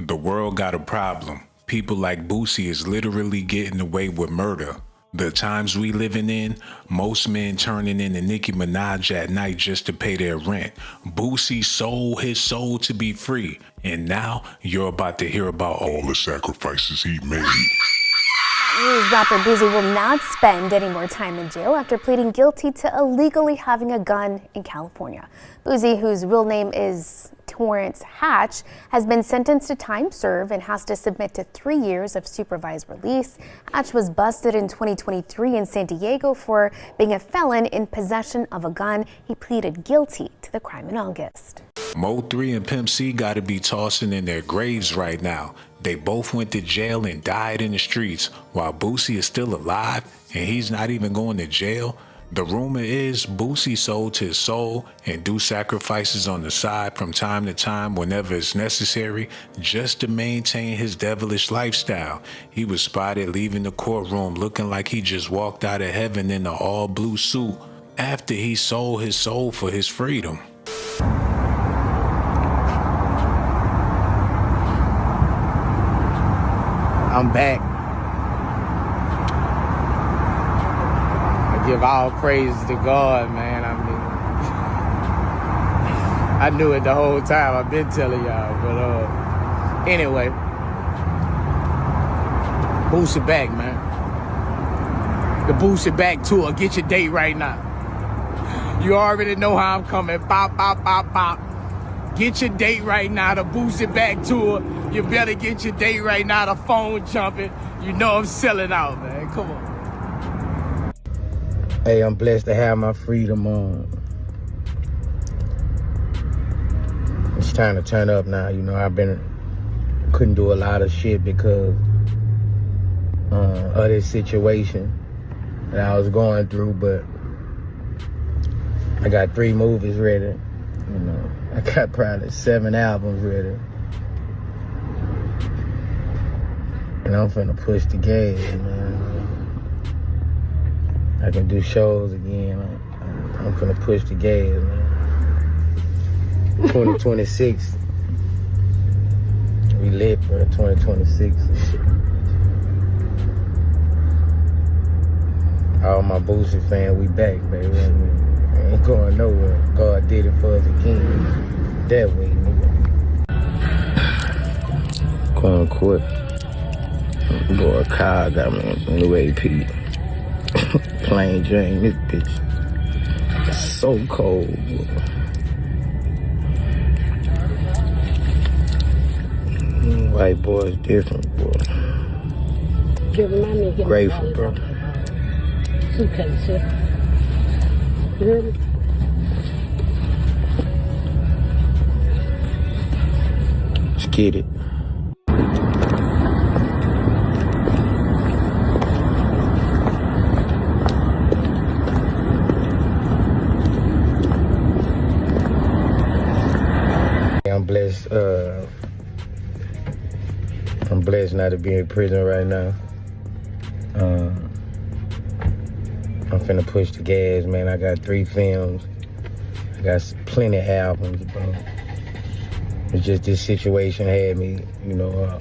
The world got a problem. People like Boosie is literally getting away with murder. The times we living in, most men turning into Nicki Minaj at night just to pay their rent. Boosie sold his soul to be free, and now you're about to hear about all the sacrifices he made. News rapper Boosie will not spend any more time in jail after pleading guilty to illegally having a gun in California. Boosie, whose real name is Torrence, has been sentenced to time served and has to submit to 3 years of supervised release. Hatch was busted in 2023 in San Diego for being a felon in possession of a gun. He pleaded guilty to the crime in August. Mo 3 and Pimp C gotta be tossing in their graves right now. They both went to jail and died in the streets, while Boosie is still alive and he's not even going to jail. The rumor is Boosie sold his soul and do sacrifices on the side from time to time whenever it's necessary just to maintain his devilish lifestyle. He was spotted leaving the courtroom looking like he just walked out of heaven in an all-blue suit after he sold his soul for his freedom. I'm back. I give all praise to God, man. I mean, I knew it the whole time. I've been telling y'all, but anyway, Boosie back, man. The Boosie back tour. Get your date right now. You already know how I'm coming. Bop, bop, bop, bop. Get your date right now. The Boosie back tour. You better get your date right now. The phone jumping. You know I'm selling out, man. Come on. Hey, I'm blessed to have my freedom on. It's time to turn up now. You know, couldn't do a lot of shit because of this situation that I was going through, but I got 3 movies ready. You know, I got probably 7 albums ready. And I'm finna push the gas, man. I can do shows again. I'm finna push the gas, man. 2026. We lit for 2026. All my Boosie fans, we back, baby. I ain't going nowhere. God did it for us again. That way, nigga. Going quick. Boy, Kyle got me a new AP. Plain Jane, this bitch. It's so cold, boy. White boy's different, boy. Grateful, bro. Let's get it. I'm blessed not to be in prison right now. I'm finna push the gas, man. I got 3 films. I got plenty of albums, bro. It's just this situation had me, you know,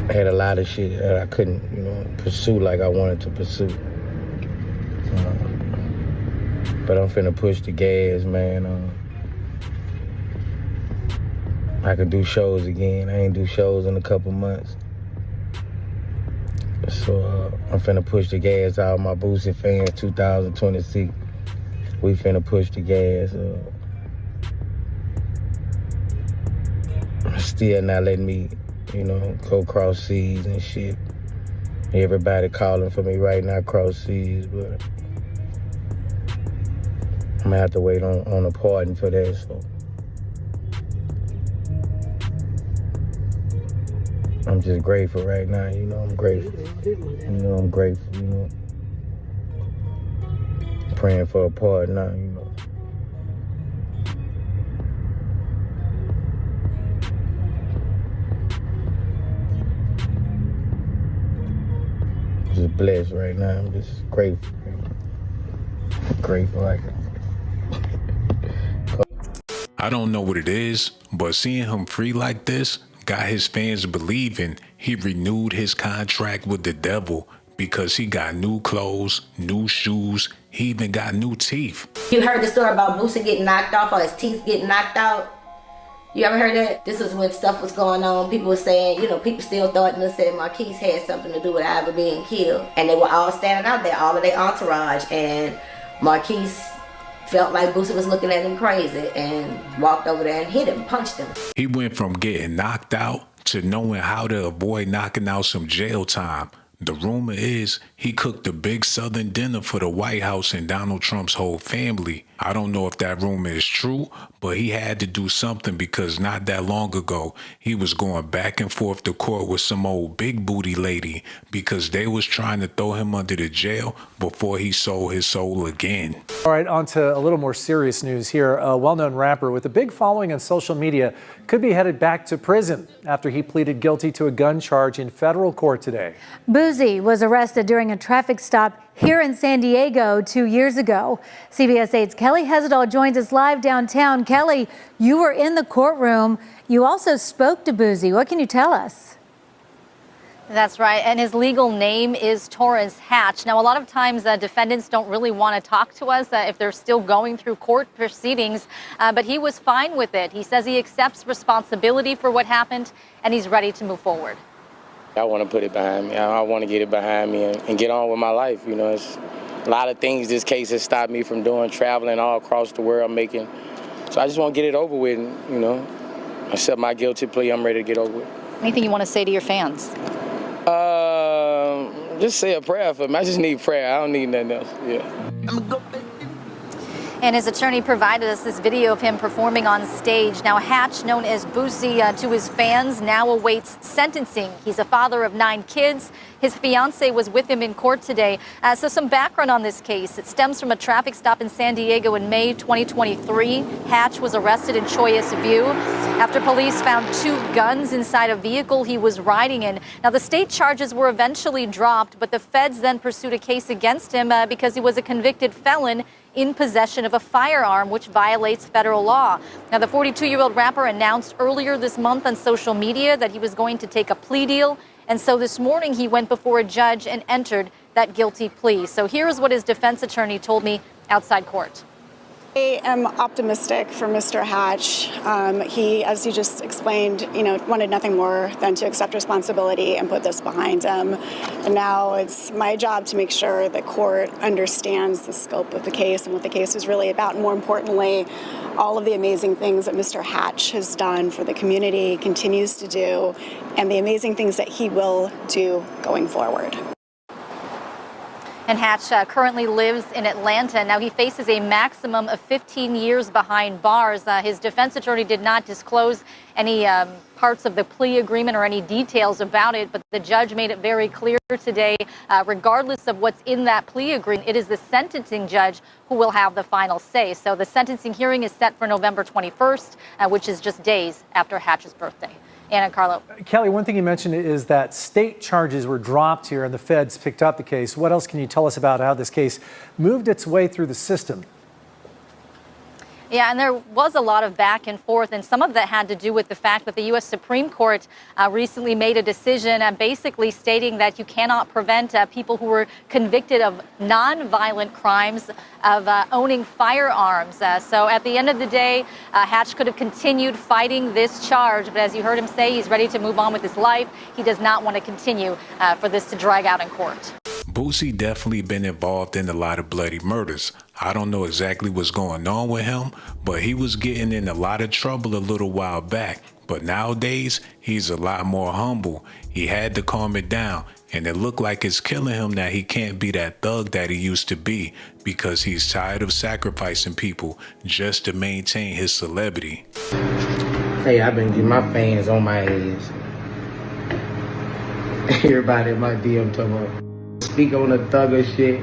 I had a lot of shit that I couldn't, you know, pursue like I wanted to pursue. But I'm finna push the gas, man. I can do shows again. I ain't do shows in a couple months. So I'm finna push the gas. All my Boosie fans, 2026. We finna push the gas. Still not letting me, you know, go cross seas and shit. Everybody calling for me right now, cross seas, but I'm gonna have to wait on a pardon for that, so. I'm just grateful right now, you know, I'm grateful. You know, I'm grateful, you know. Praying for a pardon now, you know. Just blessed right now, I'm just grateful. Grateful like I don't know what it is, but seeing him free like this got his fans believing he renewed his contract with the devil because he got new clothes, new shoes, he even got new teeth. You heard the story about Boosie getting knocked off or his teeth getting knocked out? You ever heard that? This was when stuff was going on. People were saying, you know, people still thought and said Marquise had something to do with Ivor being killed. And they were all standing out there, all of their entourage. And Marquise felt like Boosie was looking at him crazy and walked over there and hit him, punched him. He went from getting knocked out to knowing how to avoid knocking out some jail time. The rumor is he cooked a big Southern dinner for the White House and Donald Trump's whole family. I don't know if that rumor is true, but he had to do something because not that long ago, he was going back and forth to court with some old big booty lady because they was trying to throw him under the jail before he sold his soul again. All right, on to a little more serious news here. A well-known rapper with a big following on social media could be headed back to prison after he pleaded guilty to a gun charge in federal court today. Boosie was arrested during a traffic stop here in San Diego 2 years ago. CBS 8's Kelly Hessedal joins us live downtown. Kelly, you were in the courtroom. You also spoke to Boosie. What can you tell us? That's right, and his legal name is Torrence Hatch. Now, a lot of times defendants don't really want to talk to us if they're still going through court proceedings, but he was fine with it. He says he accepts responsibility for what happened, and he's ready to move forward. I want to put it behind me. I want to get it behind me and get on with my life. You know, it's a lot of things this case has stopped me from doing, traveling all across the world, making. So I just want to get it over with, and, you know, accept my guilty plea. I'm ready to get over with. Anything you want to say to your fans? Just say a prayer for me. I just need prayer. I don't need nothing else. Yeah. And his attorney provided us this video of him performing on stage. Now, Hatch, known as Boosie to his fans, now awaits sentencing. He's a father of 9 kids. His fiance was with him in court today. So some background on this case. It stems from a traffic stop in San Diego in May 2023. Hatch was arrested in Choias View after police found 2 guns inside a vehicle he was riding in. Now, the state charges were eventually dropped, but the feds then pursued a case against him because he was a convicted felon in possession of a firearm, which violates federal law. Now, the 42-year-old rapper announced earlier this month on social media that he was going to take a plea deal. And so this morning he went before a judge and entered that guilty plea. So here's what his defense attorney told me outside court. I am optimistic for Mr. Hatch. He, as you just explained, wanted nothing more than to accept responsibility and put this behind him. And now it's my job to make sure the court understands the scope of the case and what the case is really about. And more importantly, all of the amazing things that Mr. Hatch has done for the community, continues to do, and the amazing things that he will do going forward. And Hatch currently lives in Atlanta. Now, he faces a maximum of 15 years behind bars. His defense attorney did not disclose any parts of the plea agreement or any details about it, but the judge made it very clear today, regardless of what's in that plea agreement, it is the sentencing judge who will have the final say. So the sentencing hearing is set for November 21st, which is just days after Hatch's birthday. Anna, Carlo. Kelly, one thing you mentioned is that state charges were dropped here and the feds picked up the case. What else can you tell us about how this case moved its way through the system? Yeah, and there was a lot of back and forth, and some of that had to do with the fact that the U.S. Supreme Court recently made a decision basically stating that you cannot prevent people who were convicted of non-violent crimes of owning firearms. So at the end of the day, Hatch could have continued fighting this charge, but as you heard him say, he's ready to move on with his life. He does not want to continue for this to drag out in court. Boosie definitely been involved in a lot of bloody murders. I don't know exactly what's going on with him, but he was getting in a lot of trouble a little while back. But nowadays, he's a lot more humble. He had to calm it down, and it looked like it's killing him that he can't be that thug that he used to be because he's tired of sacrificing people just to maintain his celebrity. Hey, I've been getting my fans on my ass. Everybody in my DM talking about speak on the thugger shit.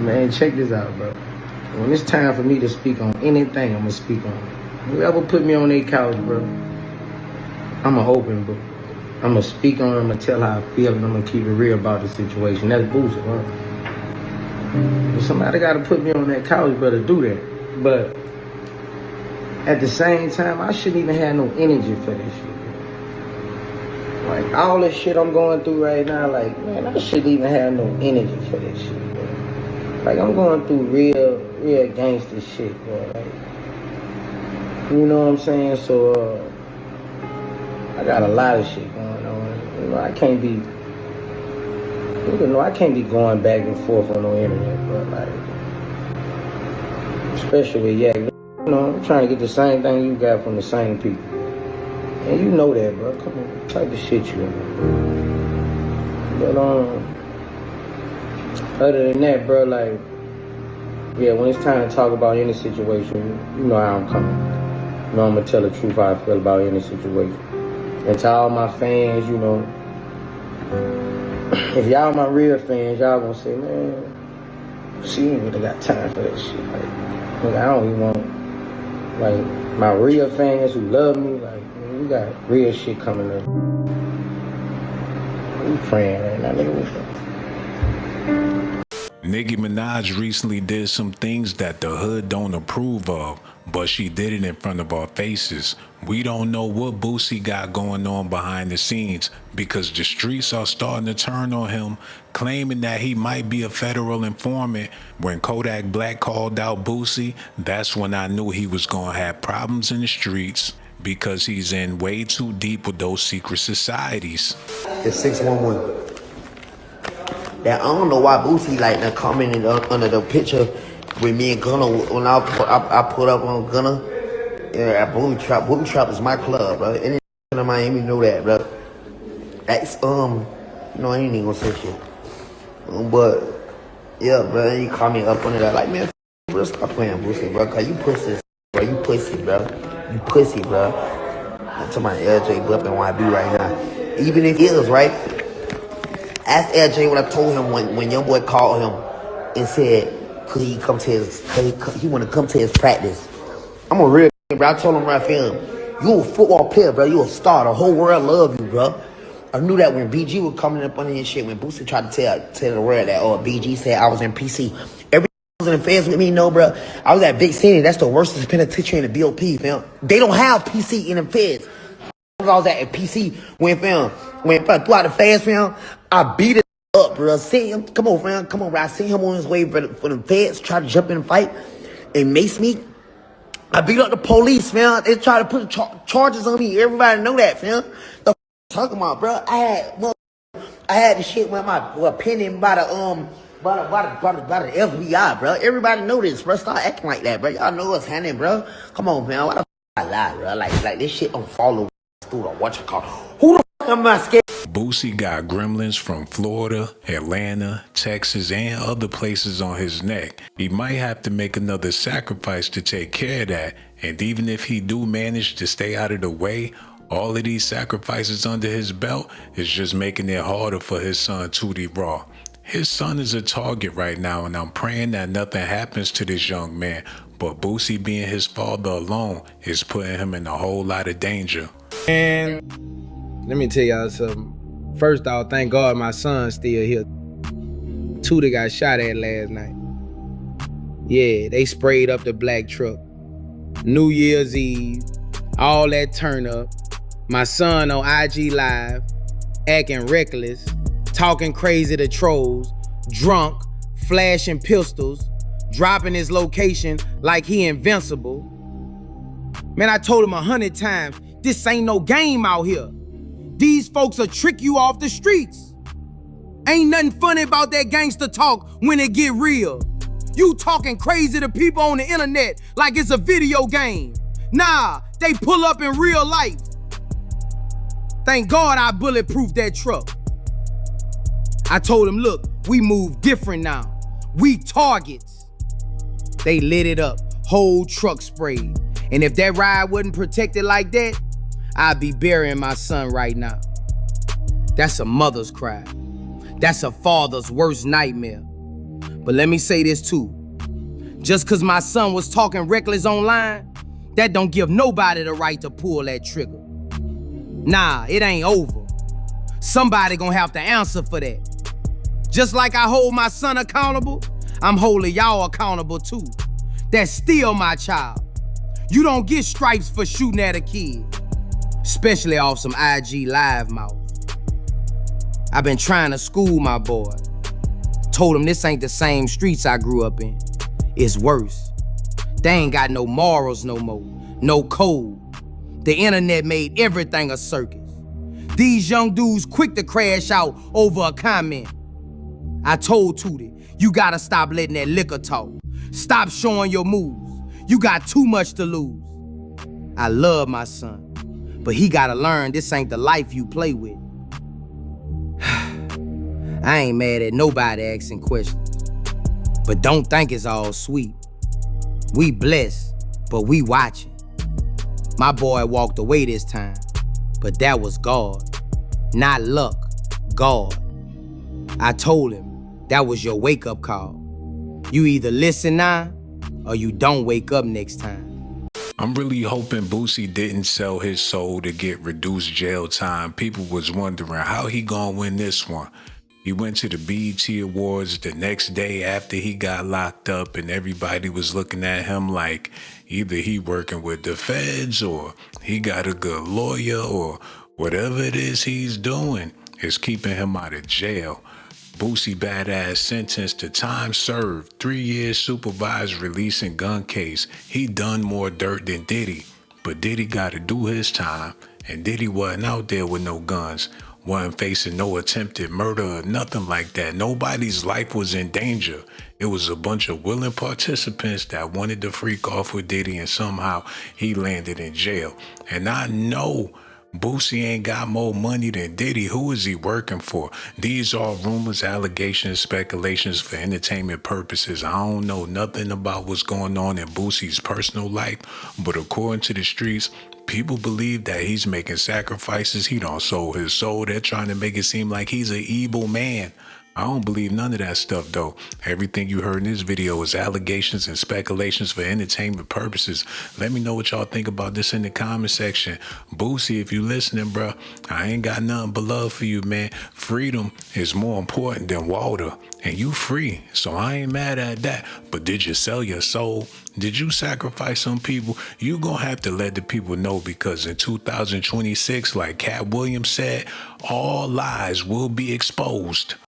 Man, check this out, bro. When it's time for me to speak on anything, I'm gonna speak on it. Whoever put me on their couch, bro, I'm an open book. I'm gonna speak on it, I'm gonna tell how I feel, and I'm gonna keep it real about the situation. That's Boosie, bro. But somebody gotta put me on that couch, bro, to do that. But at the same time, I shouldn't even have no energy for this shit. Like, all this shit I'm going through right now, like, man, I shouldn't even have no energy for this shit, bro. Like, I'm going through real gangster shit, bro. Like, you know what I'm saying? So, I got a lot of shit going on. You know, I can't be going back and forth on no internet, bro. Like, especially with Yak. You know, I'm trying to get the same thing you got from the same people. And you know that, bro. Come on, type of shit you in. But, other than that, bro, like, yeah, when it's time to talk about any situation, you know how I'm coming. You know I'm gonna tell the truth how I feel about any situation. And to all my fans, you know, if y'all my real fans, y'all gonna say, man, she ain't really got time for that shit. Like, I don't even want, like, my real fans who love me, like, man, we got real shit coming up. We praying right now, nigga. Nicki Minaj recently did some things that the hood don't approve of, but she did it in front of our faces. We don't know what Boosie got going on behind the scenes because the streets are starting to turn on him, claiming that he might be a federal informant. When Kodak Black called out Boosie, that's when I knew he was gonna have problems in the streets because he's in way too deep with those secret societies. It's 611. That I don't know why Boosie like that commented under the picture with me and Gunna when I put up on Gunna. Yeah, Booty Trap is my club, bro. Any in Miami know that, bro. That's I ain't even gonna say shit. But yeah, bro, he called me up under that like, man, bro, stop playing Boosie, bro, cause you pussy, bro. You pussy, bro. You pussy, bro. I'm talking about LJ Bluff and YB right now. Even if he is right. Ask LJ what I told him when young boy called him and said, could he come to he want to come to his practice. I'm a real bro. I told him right there, you a football player, bro. You a star. The whole world love you, bro. I knew that when BG was coming up on his shit, when Boosie tried to tell the world that, BG said I was in PC. Every was in the feds with me, no, bro. I was at Big City. That's the worst penitentiary in the BOP, fam. They don't have PC in the feds. I was at PC when throughout the feds, fam. I beat it up, bro. See him, come on, bro. I see him on his way for the feds, try to jump in and fight and mace me. I beat up the police, man. They try to put charges on me. Everybody know that, fam. The talking about, bro. I had the shit with my opinion by the FBI, bro. Everybody know this, bro. Start acting like that, bro. Y'all know what's happening, bro. Come on, man. Why the I lie, bro? Like this shit don't follow through the what you call. Who the am I scared? Boosie got gremlins from Florida, Atlanta, Texas, and other places on his neck. He might have to make another sacrifice to take care of that. And even if he do manage to stay out of the way, all of these sacrifices under his belt is just making it harder for his son Tootie Raw. His son is a target right now, and I'm praying that nothing happens to this young man. But Boosie being his father alone is putting him in a whole lot of danger. And let me tell y'all something. First off, thank God my son's still here. Tootie got shot at last night. Yeah, they sprayed up the black truck. New Year's Eve, all that turn up. My son on IG Live, acting reckless, talking crazy to trolls, drunk, flashing pistols, dropping his location like he invincible. Man, I told him 100 times, this ain't no game out here. These folks will trick you off the streets. Ain't nothing funny about that gangster talk when it get real. You talking crazy to people on the internet like it's a video game. Nah, they pull up in real life. Thank God I bulletproofed that truck. I told him, look, we move different now. We targets. They lit it up, whole truck sprayed. And if that ride wasn't protected like that, I'd be burying my son right now. That's a mother's cry. That's a father's worst nightmare. But let me say this too. Just cause my son was talking reckless online, that don't give nobody the right to pull that trigger. Nah, it ain't over. Somebody gonna have to answer for that. Just like I hold my son accountable, I'm holding y'all accountable too. That's still my child. You don't get stripes for shooting at a kid, especially off some IG live mouth. I've been trying to school my boy. Told him this ain't the same streets I grew up in. It's worse. They ain't got no morals no more, no code. The internet made everything a circus. These young dudes quick to crash out over a comment. I told Tootie, you gotta stop letting that liquor talk. Stop showing your moves. You got too much to lose. I love my son, but he gotta learn this ain't the life you play with. I ain't mad at nobody asking questions, but don't think it's all sweet. We blessed, but we watching. My boy walked away this time, but that was God. Not luck, God. I told him that was your wake-up call. You either listen now, or you don't wake up next time. I'm really hoping Boosie didn't sell his soul to get reduced jail time. People was wondering how he gonna win this one. He went to the BET Awards the next day after he got locked up, and everybody was looking at him like either he working with the feds or he got a good lawyer or whatever it is he's doing is keeping him out of jail. Boosie Badazz sentenced to time served, 3 years supervised release and gun case. He done more dirt than Diddy, but Diddy got to do his time, and Diddy wasn't out there with no guns, wasn't facing no attempted murder or nothing like that. Nobody's life was in danger. It was a bunch of willing participants that wanted to freak off with Diddy, and somehow he landed in jail. And I know Boosie ain't got more money than Diddy. Who is he working for? These are rumors, allegations, speculations for entertainment purposes. I don't know nothing about what's going on in Boosie's personal life, but according to the streets, people believe that he's making sacrifices. He done sold his soul. They're trying to make it seem like he's an evil man. I don't believe none of that stuff, though. Everything you heard in this video is allegations and speculations for entertainment purposes. Let me know what y'all think about this in the comment section. Boosie, if you listening, bro, I ain't got nothing but love for you, man. Freedom is more important than water, and you free, so I ain't mad at that. But did you sell your soul? Did you sacrifice some people? You gonna have to let the people know, because in 2026, like Cat Williams said, all lies will be exposed.